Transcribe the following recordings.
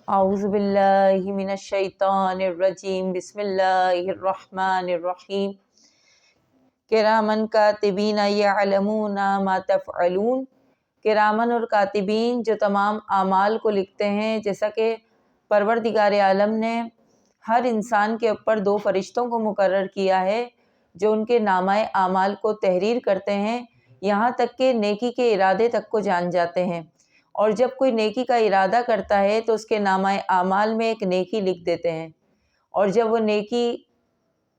اعوذ باللہ من الشیطان الرجیم، بسم اللہ الرحمن الرحیم۔ کرامن کاتبین یعلمون ما تفعلون، کرامن اور کاتبین جو تمام اعمال کو لکھتے ہیں، جیسا کہ پروردگار عالم نے ہر انسان کے اوپر 2 فرشتوں کو مقرر کیا ہے جو ان کے نامہ اعمال کو تحریر کرتے ہیں، یہاں تک کہ نیکی کے ارادے تک کو جان جاتے ہیں۔ اور جب کوئی نیکی کا ارادہ کرتا ہے تو اس کے نامہ اعمال میں ایک نیکی لکھ دیتے ہیں، اور جب وہ نیکی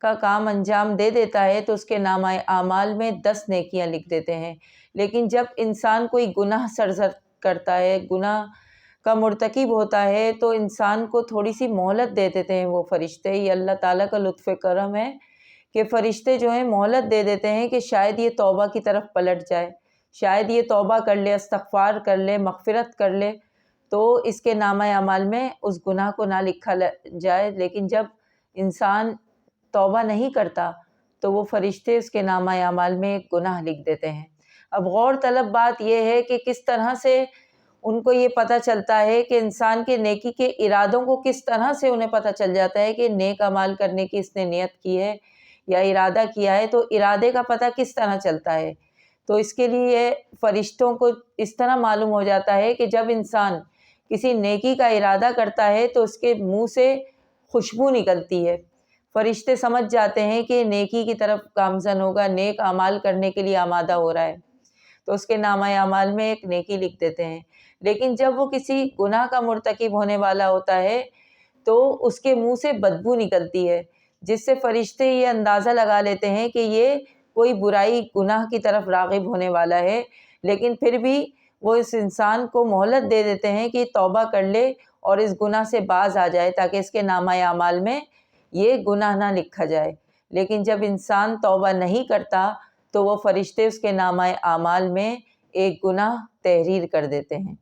کا کام انجام دے دیتا ہے تو اس کے نامہ اعمال میں 10 نیکیاں لکھ دیتے ہیں۔ لیکن جب انسان کوئی گناہ سرزد کرتا ہے، گناہ کا مرتکب ہوتا ہے، تو انسان کو تھوڑی سی مہلت دے دیتے ہیں وہ فرشتے۔ یہ اللہ تعالیٰ کا لطف کرم ہے کہ فرشتے جو ہیں مہلت دے دیتے ہیں کہ شاید یہ توبہ کی طرف پلٹ جائے، شاید یہ توبہ کر لے، استغفار کر لے، مغفرت کر لے، تو اس کے نامہ اعمال میں اس گناہ کو نہ لکھا جائے۔ لیکن جب انسان توبہ نہیں کرتا تو وہ فرشتے اس کے نامہ اعمال میں ایک گناہ لکھ دیتے ہیں۔ اب غور طلب بات یہ ہے کہ کس طرح سے ان کو یہ پتہ چلتا ہے کہ انسان کے نیکی کے ارادوں کو کس طرح سے انہیں پتہ چل جاتا ہے کہ نیک اعمال کرنے کی اس نے نیت کی ہے یا ارادہ کیا ہے، تو ارادے کا پتہ کس طرح چلتا ہے؟ تو اس کے لیے فرشتوں کو اس طرح معلوم ہو جاتا ہے کہ جب انسان کسی نیکی کا ارادہ کرتا ہے تو اس کے منہ سے خوشبو نکلتی ہے، فرشتے سمجھ جاتے ہیں کہ نیکی کی طرف گامزن ہوگا، نیک اعمال کرنے کے لیے آمادہ ہو رہا ہے، تو اس کے نامہ اعمال میں ایک نیکی لکھ دیتے ہیں۔ لیکن جب وہ کسی گناہ کا مرتکب ہونے والا ہوتا ہے تو اس کے منہ سے بدبو نکلتی ہے، جس سے فرشتے یہ اندازہ لگا لیتے ہیں کہ یہ کوئی برائی گناہ کی طرف راغب ہونے والا ہے، لیکن پھر بھی وہ اس انسان کو مہلت دے دیتے ہیں کہ توبہ کر لے اور اس گناہ سے باز آ جائے تاکہ اس کے نامہ اعمال میں یہ گناہ نہ لکھا جائے۔ لیکن جب انسان توبہ نہیں کرتا تو وہ فرشتے اس کے نامہ اعمال میں ایک گناہ تحریر کر دیتے ہیں۔